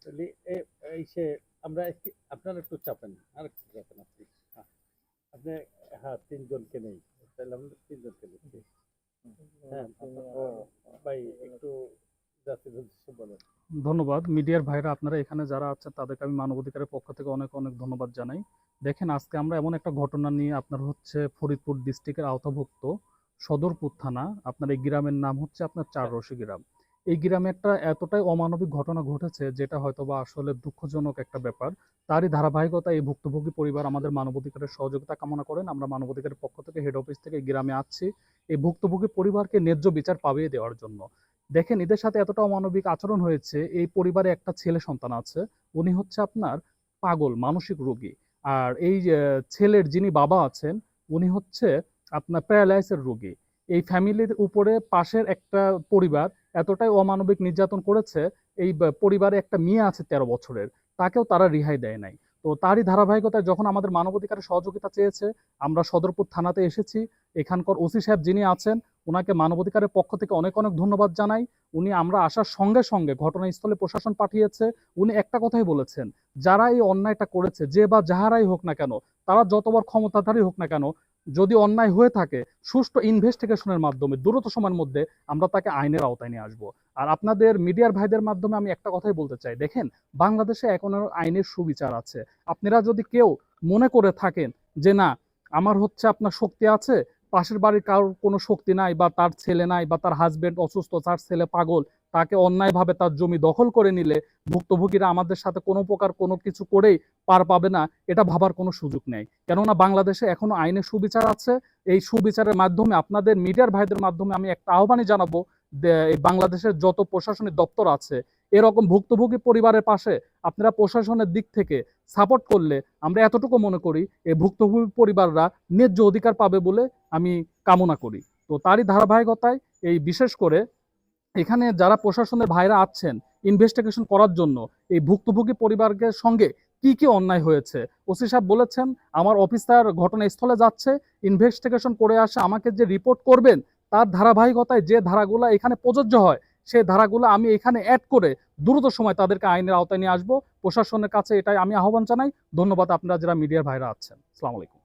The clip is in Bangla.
তাহলে এই সে আমরা আপনারা একটু চাপেন আর একটু চাপেন আপনি। আপনি হ্যাঁ ৩ জনকে নেই। তাহলে আমরা ৩ জনকে নিচ্ছি। হ্যাঁ, ভাই একটু জাতির উদ্দেশ্যে বলেন। ধন্যবাদ মিডিয়ার ভাইরা, আপনারা এখানে যারা আছেন তাদেরকে আমি মানবাধিকারের পক্ষ থেকে অনেক অনেক ধন্যবাদ জানাই। দেখেন, আজকে আমরা এমন একটা ঘটনা নিয়ে, আপনার হচ্ছে ফরিদপুর ডিস্ট্রিক্টের আওতাভুক্ত সদরপুর থানা, আপনার এই গ্রামের নাম হচ্ছে আপনার চাররশি গ্রাম। এই গ্রামে একটা এতটাই অমানবিক ঘটনা ঘটেছে যেটা হয়তোবা আসলে দুঃখজনক একটা ব্যাপার। তারই ধারাবাহিকতা এই ভুক্তভোগী পরিবার আমাদের মানবাধিকারের সহযোগিতা কামনা করেন। আমরা মানবাধিকারের পক্ষ থেকে হেড অফিস থেকে এই গ্রামে আসছি এই ভুক্তভোগী পরিবারকে ন্যায্য বিচার পাইয়ে দেওয়ার জন্য। দেখেন, এদের সাথে এতটা অমানবিক আচরণ হয়েছে। এই পরিবারে একটা ছেলে সন্তান আছে, উনি হচ্ছে আপনার পাগল, মানসিক রোগী। আর এই যে ছেলের যিনি বাবা আছেন, উনি হচ্ছে আপনার প্যারালাইসের রোগী। এই ফ্যামিলির উপরে পাশের একটা পরিবার এতটাই অমানবিক নির্যাতন করেছে। এই পরিবারে একটা মেয়ে আছে 13 বছরের, তাকেও তারা রিহাই দেয় নাই। তো তারই ধারাবাহিকতায় যখন আমাদের মানবাধিকারের সহযোগিতা চেয়েছে, আমরা সদরপুর থানাতে এসেছি। এখানকার ওসি সাহেব যিনি আছেন, ওনাকে মানবাধিকারের পক্ষ থেকে অনেক অনেক ধন্যবাদ জানাই। উনি আমরা আসার সঙ্গে সঙ্গে ঘটনাস্থলে প্রশাসন পাঠিয়েছে। উনি একটা কথাই বলেছেন, যারা এই অন্যায়টা করেছে, যে বা যাহারাই হোক না কেন, তারা যতবার ক্ষমতাধারী হোক না কেন, যদি অন্যায় হয়ে থাকে সুষ্ঠু ইনভেস্টিগেশনের মাধ্যমে দ্রুত সময়ের মধ্যে আমরা তাকে আইনের আওতায় নিয়ে আসবো। আর আপনাদের মিডিয়ার ভাইদের মাধ্যমে আমি একটা কথাই বলতে চাই, দেখেন, বাংলাদেশে এখনো আইনের সুবিচার আছে। আপনারা যদি কেউ মনে করে থাকেন যে না, আমার হচ্ছে আপনার শক্তি আছে, পাশের বাড়ির কারোর কোনো শক্তি নাই, বা তার ছেলে নাই, বা তার হাজবেন্ড অসুস্থ, তার ছেলে পাগল, তাকে অন্যায়ভাবে তার জমি দখল করে নিলে ভুক্তভোগীরা আমাদের সাথে কোনো প্রকার কোনো কিছু করেই পার পাবে না, এটা ভাবার কোনো সুযোগ নেই। কেননা বাংলাদেশে এখনো আইনের সুবিচার আছে। এই সুবিচারের মাধ্যমে আপনাদের মিডিয়ার ভাইদের মাধ্যমে আমি একটা আহ্বানই জানাবো, এই বাংলাদেশের যত প্রশাসনিক দপ্তর আছে, এরকম ভুক্তভোগী পরিবারের পাশে আপনারা প্রশাসনের দিক থেকে সাপোর্ট করলে আমরা এতটুকু মনে করি এই ভুক্তভোগী পরিবাররা ন্যায্য অধিকার পাবে বলে আমি কামনা করি। তো তারই ধারাবাহিকতায় এই বিশেষ করে এখানে যারা প্রশাসনের ভাইরা আছেন ইনভেস্টিগেশন করার জন্য, এই ভুক্তভোগী পরিবারের সঙ্গে কি কি অন্যায় হয়েছে, ওসি সাহেব বলেছেন আমার অফিসার ঘটনাস্থলে যাচ্ছে, ইনভেস্টিগেশন করে আসে আমাকে যে রিপোর্ট করবেন, তার ধারাবাহিকতায় যে ধারাগুলো এখানে প্রযোজ্য হয় সেই ধারাগুলো আমি এখানে অ্যাড করে দ্রুত সময় তাদেরকে আইনের আওতায় নিয়ে আসবো। প্রশাসনের কাছে এটাই আমি আহ্বান জানাই। ধন্যবাদ আপনারা যারা মিডিয়ার ভাইরা আছেন। আসসালামু আলাইকুম।